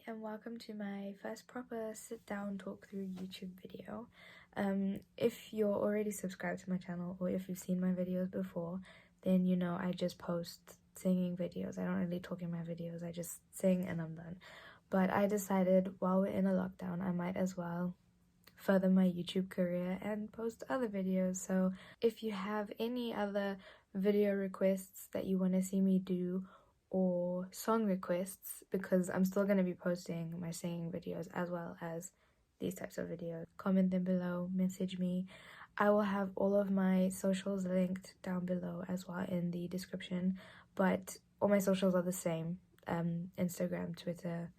and welcome to my first proper sit-down talk-through YouTube video. If you're already subscribed to my channel or if you've seen my videos before, then you know I just post singing videos. I don't really talk in my videos, I just sing and I'm done. But I decided while we're in a lockdown, I might as well further my YouTube career and post other videos. So if you have any other video requests that you want to see me do, or song requests, because I'm still going to be posting my singing videos as well as these types of videos, comment them below, message me. I will have all of my socials linked down below as well in the description, but all my socials are the same. Instagram, Twitter,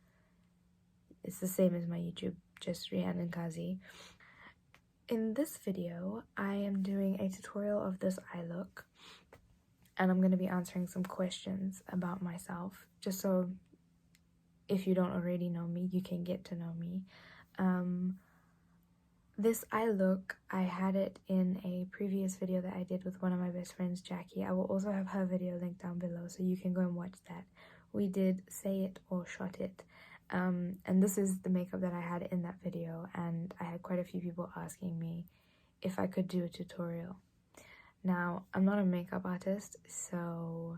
it's the same as my YouTube, just Rhiannon Kazie. In this video, I am doing a tutorial of this eye look, and I'm going to be answering some questions about myself, just so if you don't already know me, you can get to know me. This eye look, I had it in a previous video that I did with one of my best friends, Jackie. I will also have her video linked down below, so you can go and watch that. We did Say It or Shot It. And this is the makeup that I had in that video, and I had quite a few people asking me if I could do a tutorial. Now, I'm not a makeup artist, so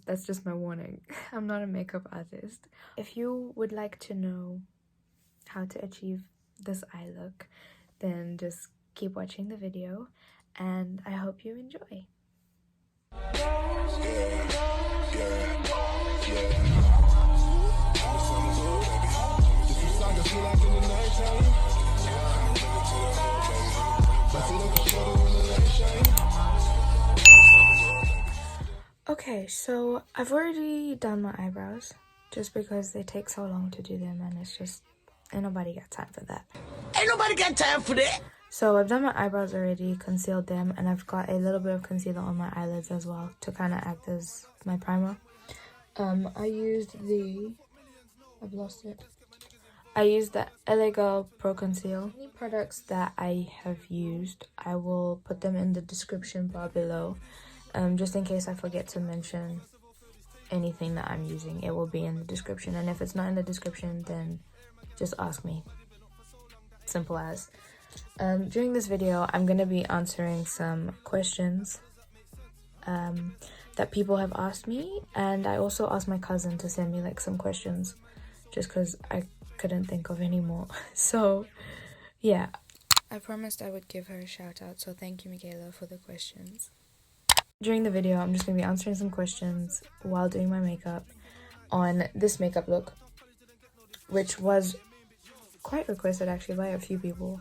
that's just my warning. I'm not a makeup artist. If you would like to know how to achieve this eye look, then just keep watching the video, and I hope you enjoy. Okay, so I've already done my eyebrows just because they take so long to do them, and it's just, ain't nobody got time for that. Ain't nobody got time for that. So I've done my eyebrows already, concealed them, and I've got a little bit of concealer on my eyelids as well to kind of act as my primer. I used the LA Girl Pro Conceal. Any products that I have used, I will put them in the description bar below. Just in case I forget to mention anything that I'm using, it will be in the description, and if it's not in the description, then just ask me. Simple as. During this video, I'm going to be answering some questions that people have asked me, and I also asked my cousin to send me like some questions just because I couldn't think of any more. So yeah, I promised I would give her a shout out, so thank you, Michaela, for the questions. During the video, I'm just going to be answering some questions while doing my makeup on this makeup look, which was quite requested actually by a few people.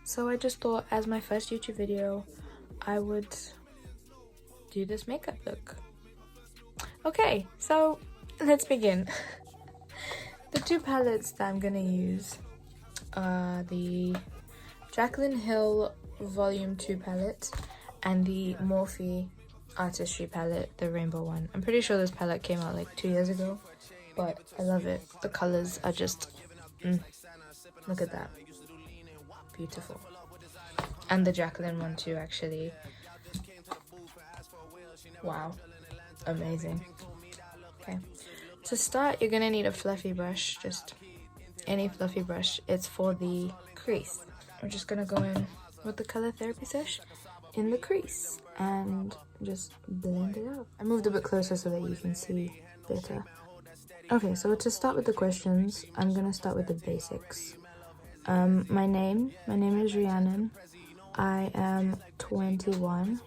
So I just thought, as my first YouTube video, I would do this makeup look. Okay, so let's begin. The two palettes that I'm going to use are the Jaclyn Hill Volume 2 palette and the Morphe Artistry palette, the rainbow one. I'm pretty sure this palette came out like 2 years ago, but I love it. The colors are just, look at that. Beautiful. And the Jaclyn one too, actually. Wow. Amazing. Okay. To start, you're gonna need a fluffy brush, just any fluffy brush. It's for the crease. We're just gonna go in with the Color Therapy Sesh in the crease and just blend it out. I moved a bit closer so that you can see better. Okay, so to start with the questions, I'm gonna start with the basics. My name is Rhiannon. I am 21.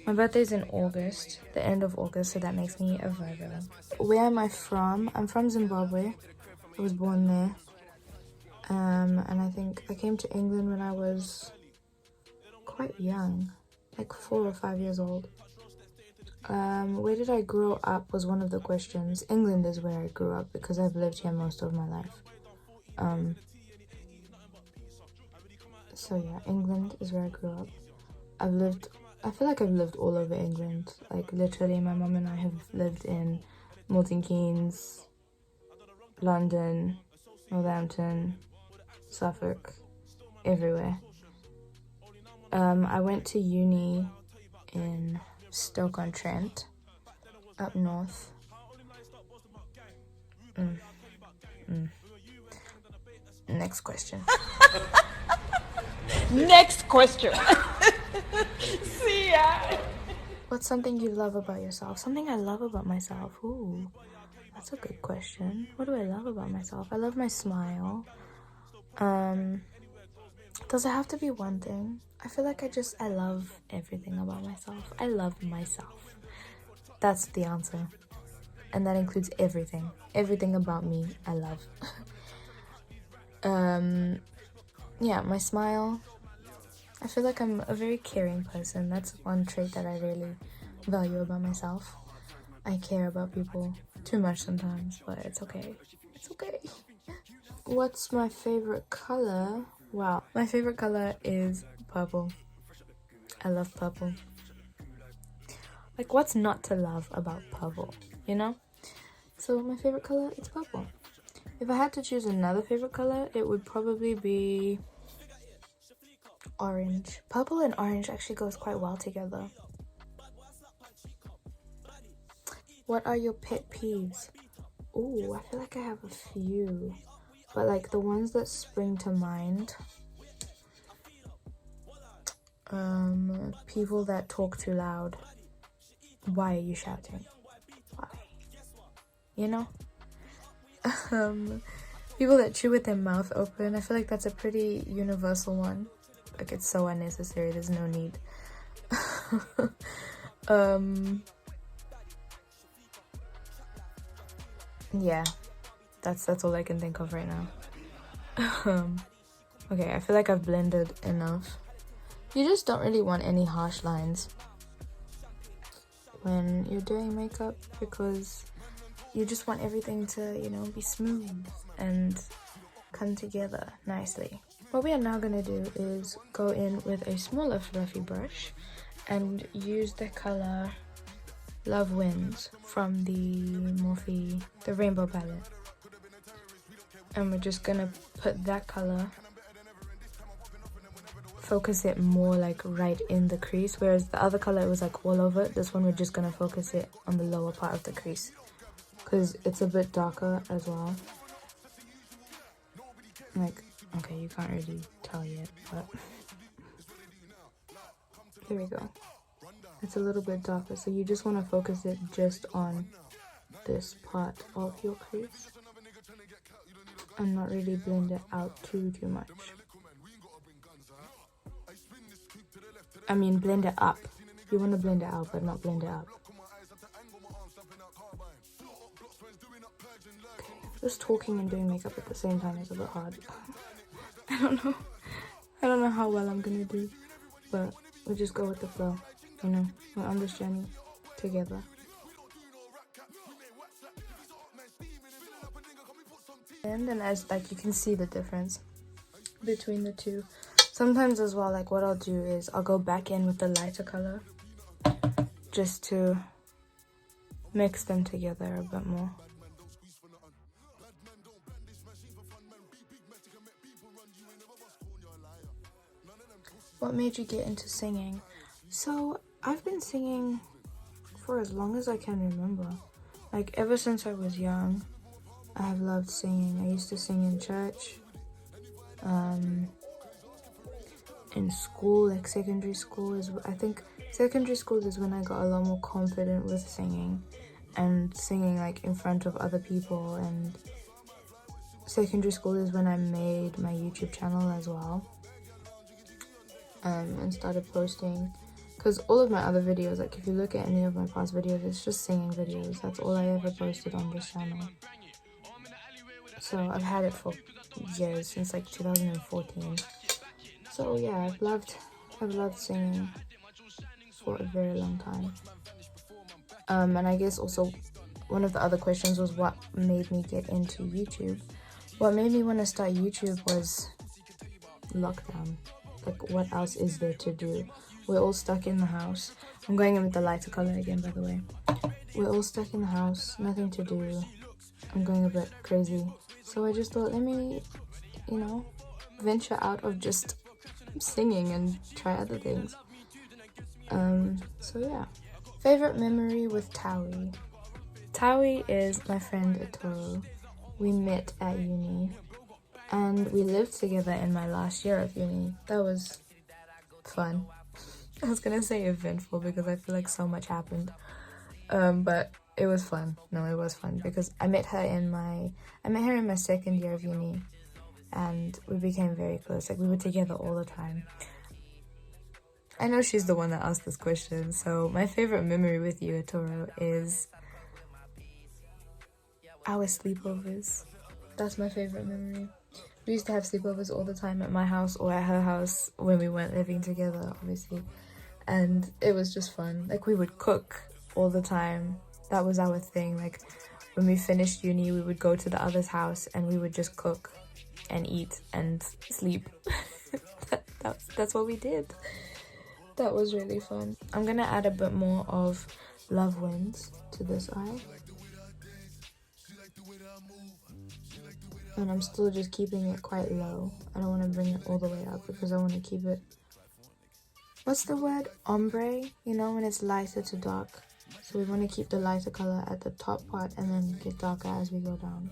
My birthday's in August, the end of August, so that makes me a Virgo. Where am I from? I'm from Zimbabwe. I was born there. And I think I came to England when I was quite young, like 4 or 5 years old. Where did I grow up was one of the questions. England is where I grew up because I've lived here most of my life. So yeah, England is where I grew up. I feel like I've lived all over England. Like literally, my mom and I have lived in Milton Keynes, London, Northampton, Suffolk, everywhere. I went to uni in Stoke-on-Trent, up north. Next question. Next question. See ya. What's something you love about yourself? Something I love about myself. Ooh, that's a good question. What do I love about myself? I love my smile. Does it have to be one thing? I feel like I love everything about myself. I love myself. That's the answer. And that includes everything. Everything about me, I love. Yeah, my smile. I feel like I'm a very caring person. That's one trait that I really value about myself. I care about people too much sometimes, but it's okay. It's okay. What's my favorite color? Wow. My favorite color is purple. I love purple. Like, what's not to love about purple, you know? So my favorite color is purple. If I had to choose another favorite color, it would probably be orange. Purple and orange actually goes quite well together. What are your pet peeves? Ooh, I feel like I have a few. But like the ones that spring to mind. People that talk too loud. Why are you shouting? Why? You know? People that chew with their mouth open. I feel like that's a pretty universal one. Like, it's so unnecessary. There's no need. Yeah, that's all I can think of right now. Okay, I feel like I've blended enough. You just don't really want any harsh lines when you're doing makeup, because you just want everything to, you know, be smooth and come together nicely. What we are now going to do is go in with a smaller fluffy brush and use the color Love Wins from the Morphe, the Rainbow palette. And we're just going to put that color, focus it more like right in the crease, whereas the other color, it was like all over it. This one, we're just going to focus it on the lower part of the crease, because it's a bit darker as well. Like, okay, you can't really tell yet, but here we go. It's a little bit darker, so you just want to focus it just on this part of your crease and not really blend it out too much. I mean, blend it up. You want to blend it out, but not blend it up. Okay. Just talking and doing makeup at the same time is a bit hard. I don't know how well I'm gonna do, but we'll just go with the flow. You know, we're on this journey together. And then as like you can see the difference between the two. Sometimes as well, like what I'll do is I'll go back in with the lighter color just to mix them together a bit more. What made you get into singing? So I've been singing for as long as I can remember. Like ever since I was young, I have loved singing. I used to sing in church, in school, like secondary school secondary school is when I got a lot more confident with singing and singing like in front of other people, and secondary school is when I made my YouTube channel as well, and started posting, because all of my other videos, like if you look at any of my past videos, it's just singing videos. That's all I ever posted on this channel. So I've had it for years, since like 2014. So yeah, I've loved singing for a very long time. And I guess also one of the other questions was what made me get into YouTube. What made me want to start YouTube was lockdown. Like, what else is there to do? We're all stuck in the house. I'm going in with the lighter color again, by the way. We're all stuck in the house, nothing to do. I'm going a bit crazy. So I just thought, let me, you know, venture out of just singing and try other things. So yeah. Favorite memory with Tawi. Tawi is my friend Atoro. We met at uni and we lived together in my last year of uni. That was fun. I was gonna say eventful because I feel like so much happened. But it was fun. No, it was fun because I met her in my second year of uni and we became very close. Like we were together all the time. I know she's the one that asked this question, so my favorite memory with you, Atoro, is our sleepovers. That's my favorite memory. We used to have sleepovers all the time at my house or at her house when we weren't living together, obviously. And it was just fun. Like, we would cook all the time. That was our thing. Like, when we finished uni, we would go to the other's house and we would just cook and eat and sleep. That's what we did. That was really fun. I'm gonna add a bit more of Love Wins to this eye. And I'm still just keeping it quite low. I don't want to bring it all the way up because I want to keep it... What's the word? Ombre? You know, when it's lighter to dark. So we want to keep the lighter color at the top part and then get darker as we go down.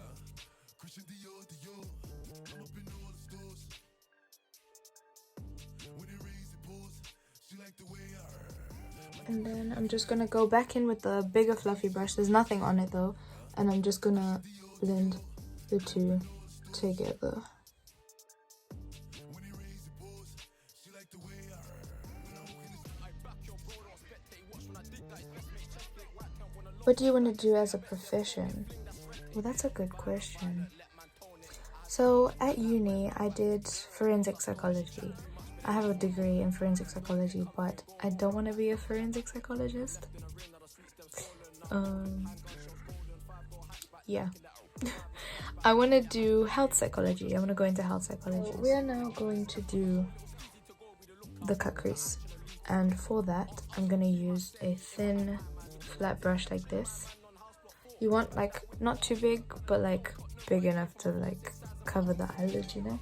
And then I'm just gonna go back in with the bigger fluffy brush. There's nothing on it though. And I'm just gonna blend the two together. What do you want to do as a profession? Well, that's a good question. So at uni, I did forensic psychology. I have a degree in forensic psychology, but I don't want to be a forensic psychologist. Yeah. I want to do health psychology. I want to go into health psychology. We are now going to do the cut crease. And for that, I'm going to use a thin, flat brush like this. You want, like, not too big, but, like, big enough to, like, cover the eyelid, you know?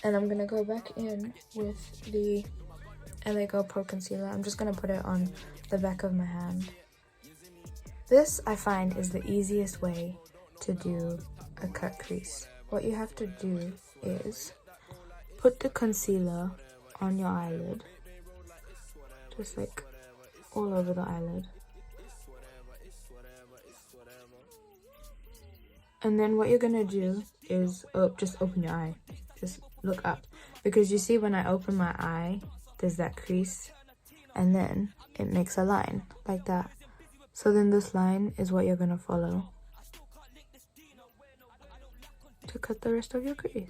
And I'm going to go back in with the LA Girl Pro Concealer. I'm just going to put it on the back of my hand. This, I find, is the easiest way to do a cut crease. What you have to do is put the concealer on your eyelid. Just, like, all over the eyelid. And then what you're going to do is just open your eye. Just look up. Because you see when I open my eye, there's that crease. And then it makes a line like that. So then this line is what you're going to follow to cut the rest of your crease.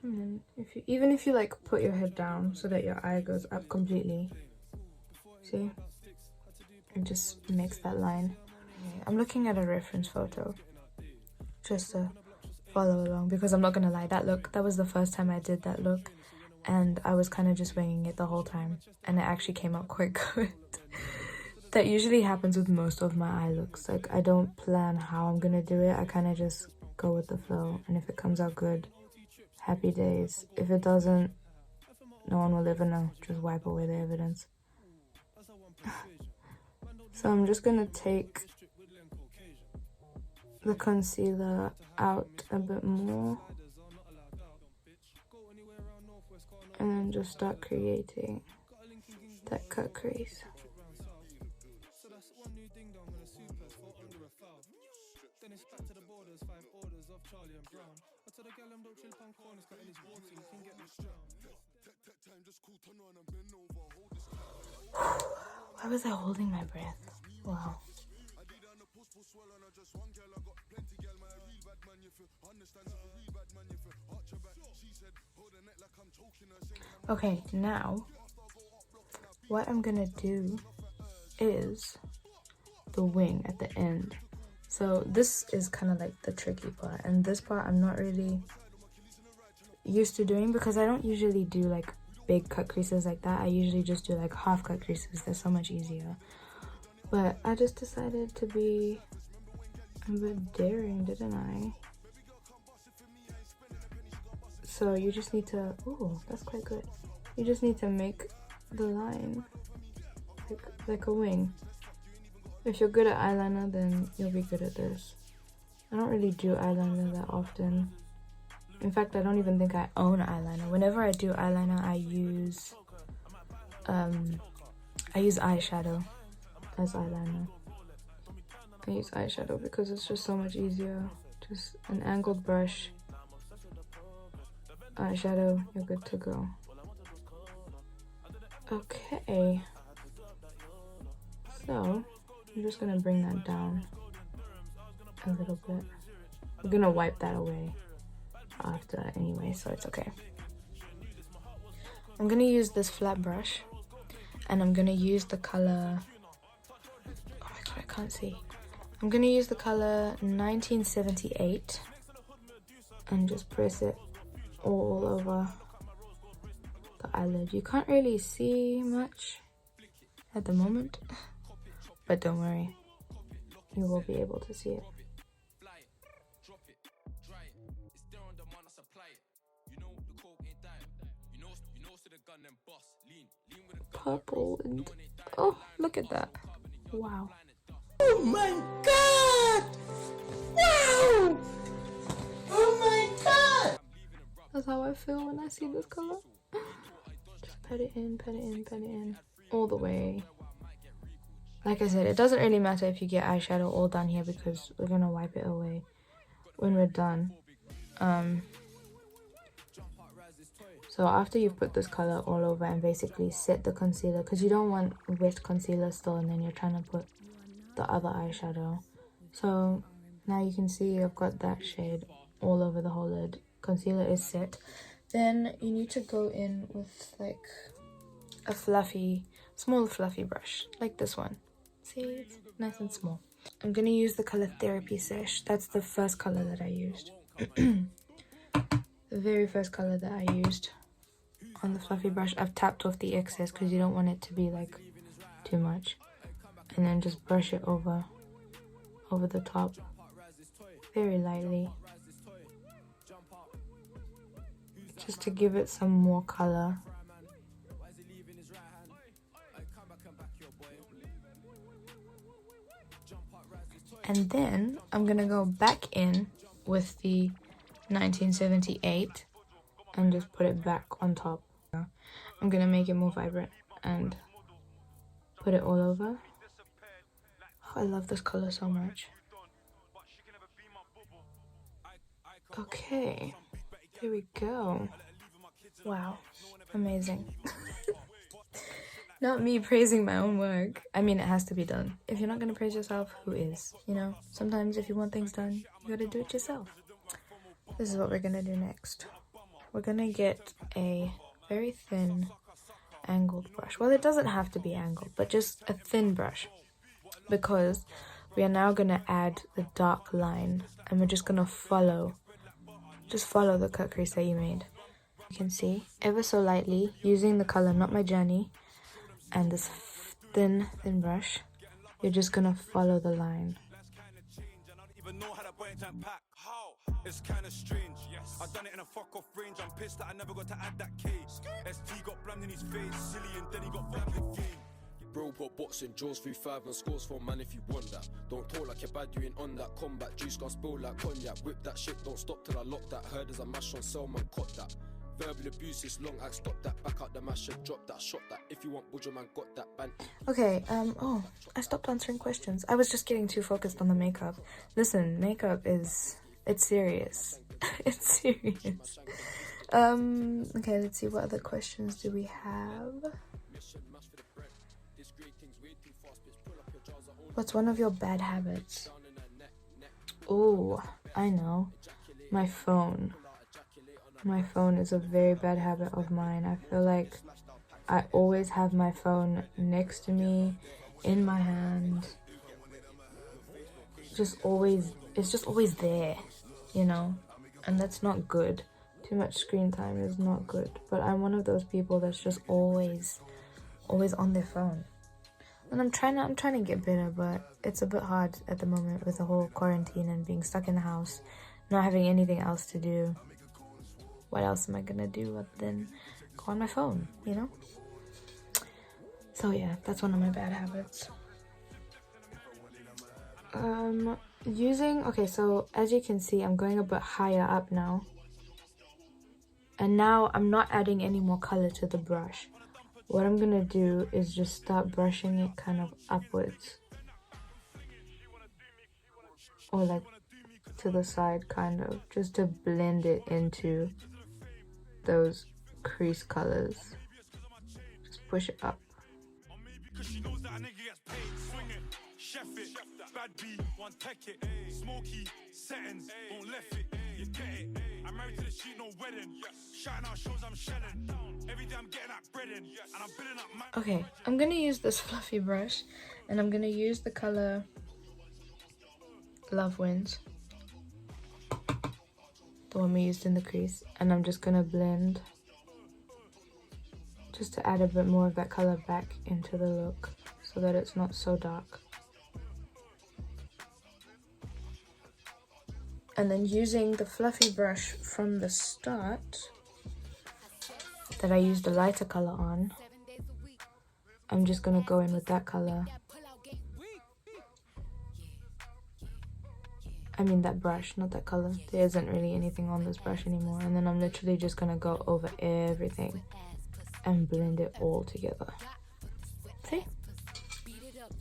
And then even if you like put your head down so that your eye goes up completely, see, it just makes that line. I'm looking at a reference photo just to follow along because I'm not gonna lie, that was the first time I did that look and I was kind of just winging it the whole time and it actually came out quite good. That usually happens with most of my eye looks. Like, I don't plan how I'm gonna do it, I kind of just go with the flow, and if it comes out good, happy days. If it doesn't, no one will ever know. Just wipe away the evidence. So I'm just gonna take the concealer out a bit more and then just start creating that cut crease. Why was I holding my breath? Wow. Okay, now what I'm gonna do is the wing at the end. So this is kind of like the tricky part, and this part I'm not really used to doing because I don't usually do like big cut creases like that. I usually just do like half cut creases. They're so much easier. But I just decided to be a bit daring, didn't I? So you just need to, ooh, that's quite good. You just need to make the line like a wing. If you're good at eyeliner, then you'll be good at this. I don't really do eyeliner that often. In fact, I don't even think I own eyeliner. Whenever I do eyeliner, I use eyeshadow as eyeliner. I use eyeshadow because it's just so much easier. Just an angled brush, eyeshadow, you're good to go. Okay, so I'm just gonna bring that down a little bit. I'm gonna wipe that away after anyway, so it's okay. I'm gonna use this flat brush and I'm gonna use the color, oh my god, I can't see. I'm gonna use the color 1978 and just press it all over the eyelid. You can't really see much at the moment, but don't worry, you will be able to see it. Purple and oh, look at that. Wow. Oh my god! Wow! Oh my god! That's how I feel when I see this color. Just pat it in, pat it in, pat it in. All the way. Like I said, it doesn't really matter if you get eyeshadow all down here because we're gonna wipe it away when we're done. So after you've put this color all over and basically set the concealer, because you don't want wet concealer still and then you're trying to put the other eyeshadow. So now you can see I've got that shade all over the whole lid. Concealer is set. Then you need to go in with like a small fluffy brush, like this one. See, it's nice and small. I'm gonna use the color Therapy Sesh. That's the first color that I used. The very first color that I used on the fluffy brush. I've tapped off the excess because you don't want it to be like too much. And then just brush it over the top very lightly, just to give it some more color. And then I'm gonna go back in with the 1978 and just put it back on top. I'm gonna make it more vibrant and put it all over. Oh, I love this color so much. Okay, there we go. Wow, amazing. Not me praising my own work. I mean, it has to be done. If you're not gonna praise yourself, who is? You know, sometimes if you want things done, you gotta do it yourself. This is what we're gonna do next. We're gonna get a very thin angled brush. Well, it doesn't have to be angled, but just a thin brush, because we are now gonna add the dark line and we're just gonna follow the cut crease that you made. You can see ever so lightly using the color Not My Journey and this thin brush, you're just gonna follow the line. It's kind of strange. I done it in a fuck off range. I'm pissed that I never got to add that K. ST got blammed in his face, silly, and then he got verbally game. Bro put boxing jaws 3-5 and scores for man if you want that. Don't talk like you're bad, you ain't on that combat. Juice gon' spill like cognac. Whip that shit, don't stop till I lock that. Heard as a mash on Selman, caught that. Verbal abuse is long, act stop that. Back out the masher, drop that, shot that. If you want Budger man, got that band. Okay, oh, I stopped answering questions. I was just getting too focused on the makeup. Listen, makeup is, it's serious. It's serious. Okay, let's see, what other questions do we have? What's one of your bad habits? Oh, I know. My phone. My phone is a very bad habit of mine. I feel like I always have my phone next to me, in my hand. It's just always there, you know? And that's not good. Too much screen time is not good. But I'm one of those people that's just always on their phone. And I'm trying to get better, but it's a bit hard at the moment with the whole quarantine and being stuck in the house, not having anything else to do. what else am I gonna do other than go on my phone, you know? So yeah, that's one of my bad habits. Okay, so as you can see, I'm going a bit higher up now. And now I'm not adding any more color to the brush. What I'm gonna do is just start brushing it kind of upwards. Or like to the side, kind of, just to blend it into those crease colors. Just push it up. Okay, I'm gonna use this fluffy brush, and I'm gonna use the color Love Wins, the one we used in the crease, and I'm just gonna blend just to add a bit more of that color back into the look so that it's not so dark. And then using the fluffy brush from the start that I used the lighter color on, I'm just gonna go in with that color. I mean that brush, not that color. There isn't really anything on this brush anymore. And then I'm literally just gonna go over everything and blend it all together. See?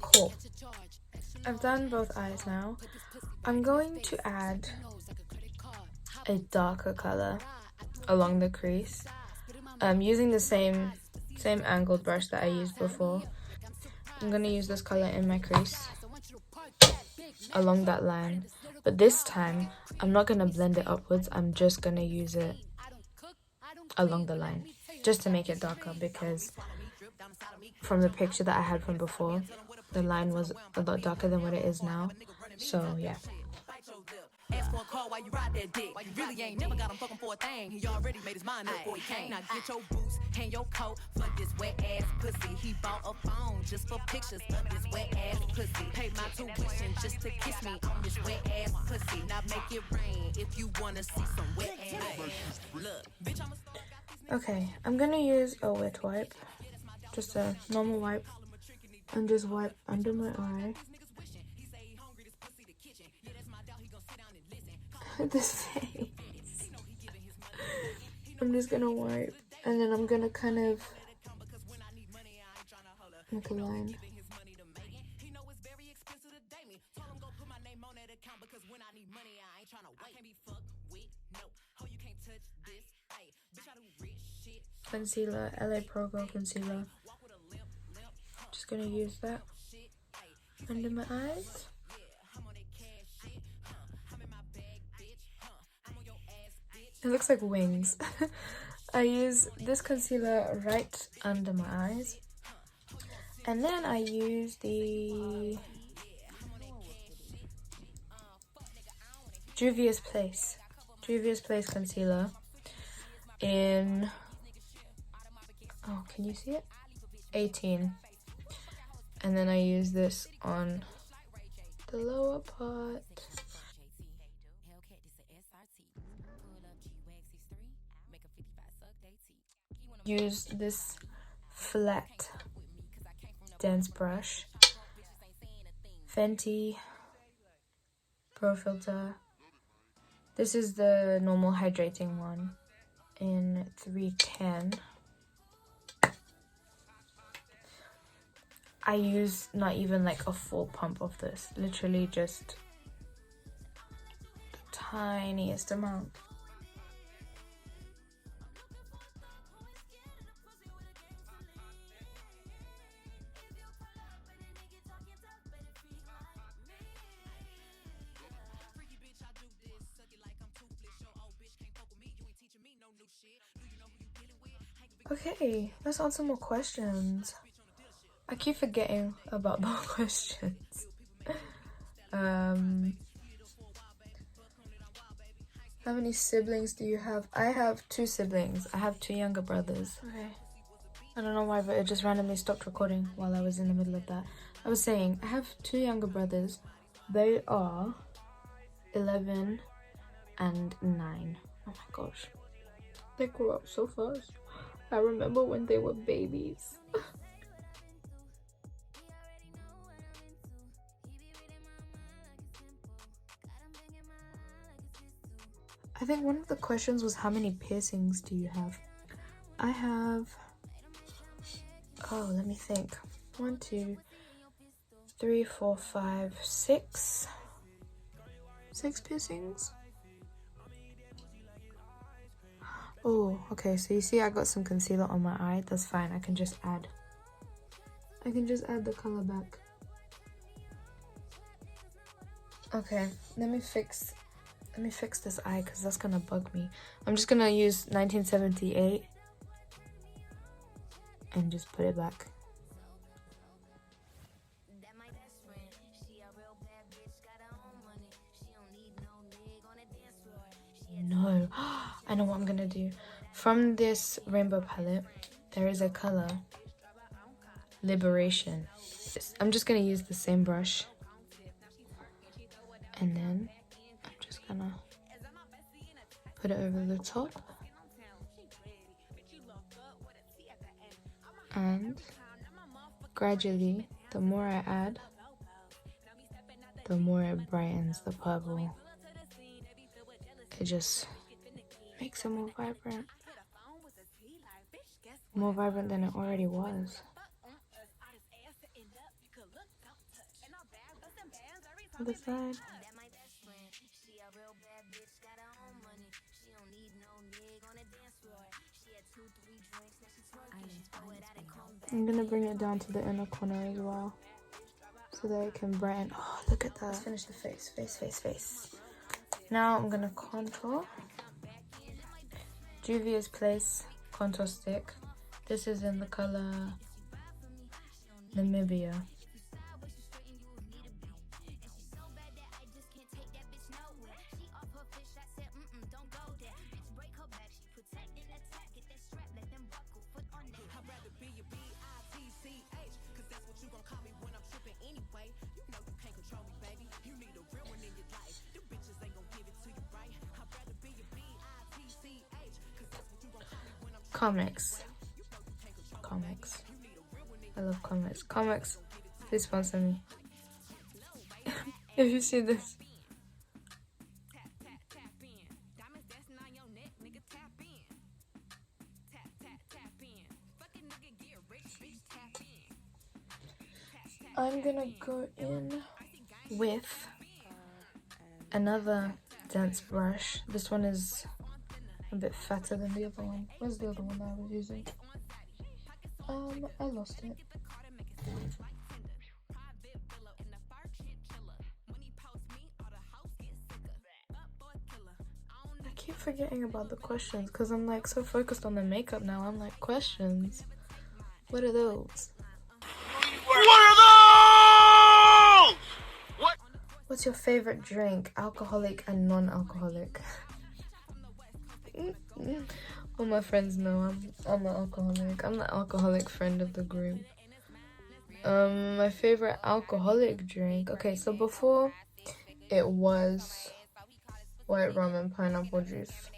Cool. I've done both eyes now. I'm going to add a darker color along the crease. I'm using the same angled brush that I used before. I'm gonna use this color in my crease along that line, but this time I'm not gonna blend it upwards. I'm just gonna use it along the line just to make it darker, because from the picture that I had from before, the line was a lot darker than what it is now. So yeah. Ask for a call while you ride that dick. You really ain't never got him fucking for a thing. He already made his mind up before he came. Now get your boots, hang your coat for this wet ass pussy. He bought a phone just for pictures of this wet ass pussy. Paid my tuition just to kiss me on this wet ass pussy. Now make it rain if you wanna see some wet ass. Look, bitch, I'm a Okay, I'm gonna use a wet wipe, just a normal wipe, and just wipe under my eye. This face. I'm just gonna wipe, and then I'm gonna kind of make a line. Concealer, LA Pro Girl concealer. Just gonna use that under my eyes. It looks like wings. I use this concealer right under my eyes. And then I use the Juvia's Place concealer in, oh, can you see it? 18. And then I use this on the lower part. Use this flat dense brush, Fenty Pro Filter. This is the normal hydrating one in 310. I use not even like a full pump of this, literally just the tiniest amount. Okay, let's answer more questions. I keep forgetting about more questions. How many siblings do you have? I have 2 siblings. I have 2 younger brothers. Okay. I don't know why, but it just randomly stopped recording while I was in the middle of that. I was saying, I have 2 younger brothers. They are 11 and 9. Oh my gosh. They grew up so fast. I remember when they were babies. I think one of the questions was how many piercings do you have? I have, oh, let me think. 1, 2, 3, 4, 5, 6. 6 piercings. Oh, okay, so you see I got some concealer on my eye. That's fine, I can just add the color back. Okay, let me fix this eye because that's gonna bug me. I'm just gonna use 1978 and just put it back. No, I know what I'm gonna do. From this rainbow palette, there is a color, Liberation. I'm just gonna use the same brush, and then I'm just gonna put it over the top, and gradually, the more I add, the more it brightens the purple. It just makes it more vibrant than it already was. Other side. I'm gonna bring it down to the inner corner as well, so that it can brighten. Oh, look at that. Let's finish the face. Now I'm gonna contour. Juvia's Place contour stick. This is in the color Namibia. Comics. I love comics. Comics, please sponsor me. If you see this. I'm gonna go in with another dense brush. This one is a bit fatter than the other one. Where's the other one that I was using? I lost it. I keep forgetting about the questions because I'm like so focused on the makeup now. I'm like, questions? What are those? What's your favorite drink? Alcoholic and non-alcoholic. All my friends know I'm an alcoholic. I'm the alcoholic friend of the group. My favorite alcoholic drink. Okay, so before it was white rum and pineapple juice,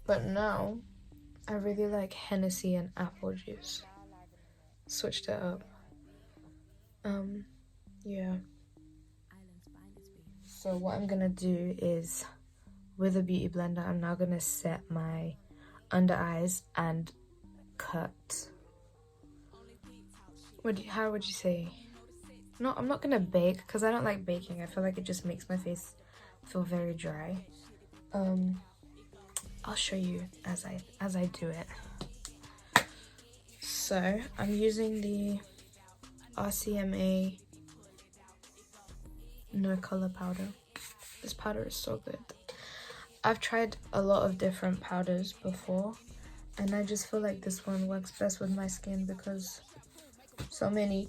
but now I really like Hennessy and apple juice. Switched it up. Yeah. So what I'm gonna do is, with a beauty blender, I'm now gonna set my under eyes and cut. How would you say? No, I'm not gonna bake because I don't like baking. I feel like it just makes my face feel very dry. I'll show you as I do it. So I'm using the RCMA No Color powder. This powder is so good. I've tried a lot of different powders before, and I just feel like this one works best with my skin because so many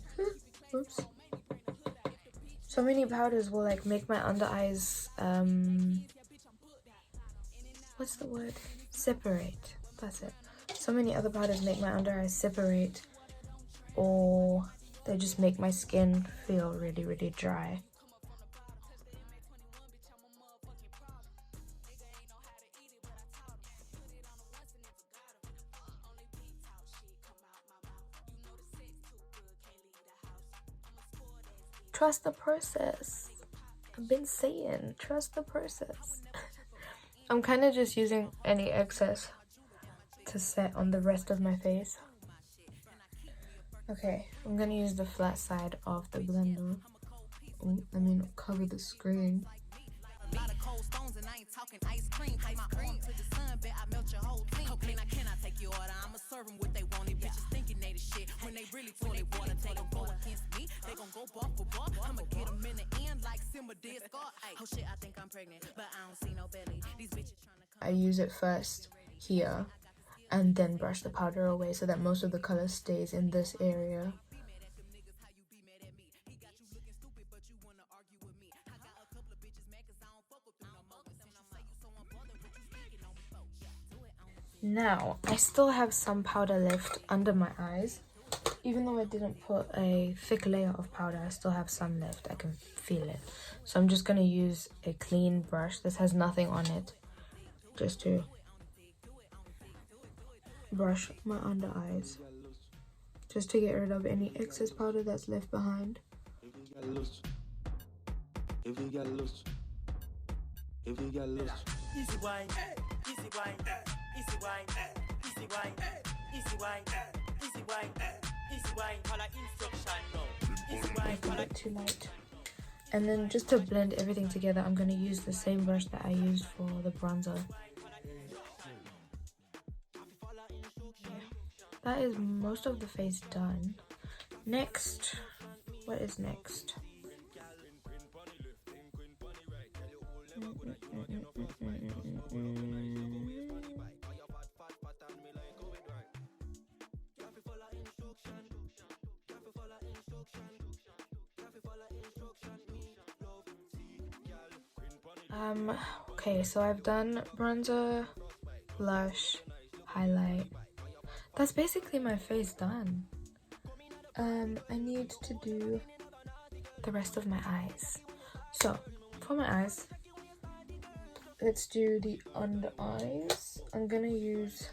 powders will like make my under eyes what's the word? Separate. That's it. So many other powders make my under eyes separate, or they just make my skin feel really, really dry. trust the process. I've been saying, trust the process. I'm kind of just using any excess to set on the rest of my face. Okay, I'm gonna use the flat side of the blender. Ooh, let me not cover the screen. I use it first here and then brush the powder away so that most of the color stays in this area. Now, I still have some powder left under my eyes. Even though I didn't put a thick layer of powder, I still have some left. I can feel it. So I'm just going to use a clean brush. This has nothing on it. Just to brush my under eyes. Just to get rid of any excess powder that's left behind. If you got loose. Easy wine, easy wine, easy wine, easy wine, easy wine, easy wine, easy wine, color instruction now. Easy wine, color too light. And then just to blend everything together, I'm going to use the same brush that I used for the bronzer. That is most of the face done. Next, what is next? Okay, so I've done bronzer, blush, highlight. That's basically my face done. I need to do the rest of my eyes. So, for my eyes, let's do the under eyes. I'm gonna use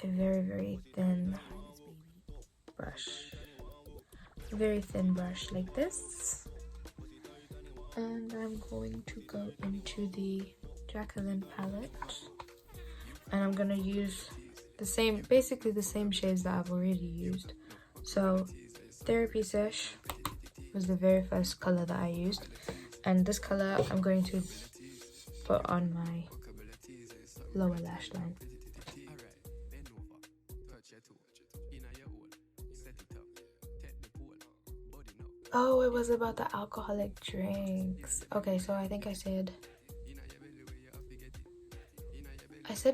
a very, very thin brush. A very thin brush like this. And I'm going to go into the Jacqueline palette. And I'm gonna use the same, basically the same shades that I've already used. So, Therapy Sesh was the very first color that I used. And this color I'm going to put on my lower lash line. Oh, it was about the alcoholic drinks. Okay, so I think I said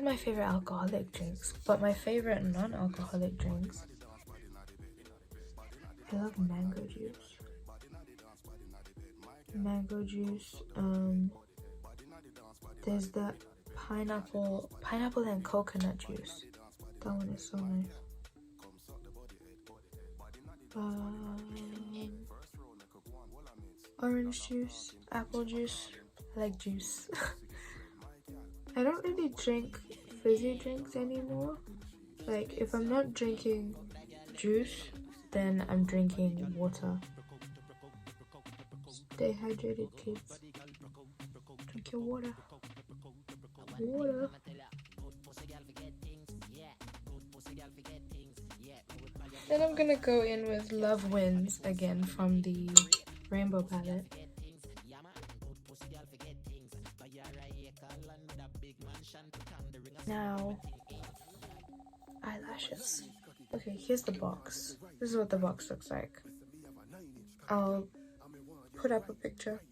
my favorite alcoholic drinks, but my favorite non-alcoholic drinks, I love mango juice. There's the pineapple and coconut juice. That one is so nice. Orange juice, apple juice. I like juice. I don't really drink fizzy drinks anymore. Like, if I'm not drinking juice, then I'm drinking water. Stay hydrated, kids. Drink your water. Water. Then I'm gonna go in with Love Wins again from the Rainbow palette. Now, eyelashes. Okay, here's the box. This is what the box looks like. I'll put up a picture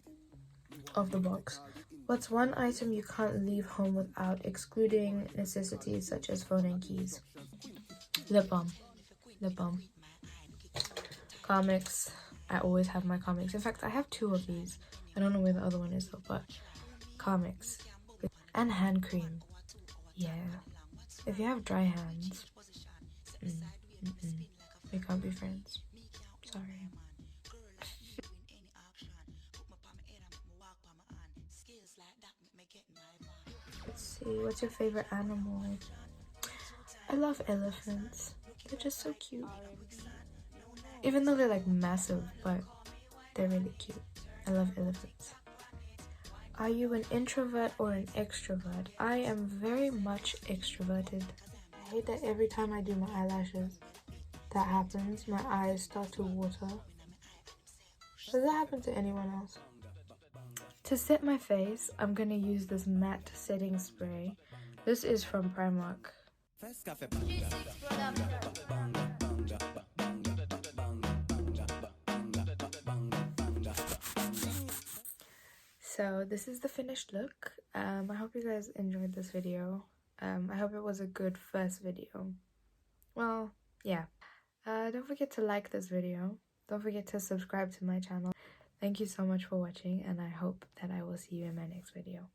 of the box. What's one item you can't leave home without, excluding necessities such as phone and keys? Lip balm. Lip balm. Comics. I always have my comics. In fact, I have 2 of these. I don't know where the other one is though, but comics. And hand cream. Yeah. If you have dry hands, we can't be friends. Sorry. Let's see, what's your favorite animal? I love elephants. They're just so cute. Even though they're like massive, but They're really cute. I love elephants. Are you an introvert or an extrovert? I am very much extroverted. I hate that every time I do my eyelashes, that happens. My eyes start to water. Does that happen to anyone else? To set my face, I'm gonna use this matte setting spray. This is from Primark. So this is the finished look. I hope you guys enjoyed this video. I hope it was a good first video. Well, yeah. Don't forget to like this video. Don't forget to subscribe to my channel. Thank you so much for watching, and I hope that I will see you in my next video.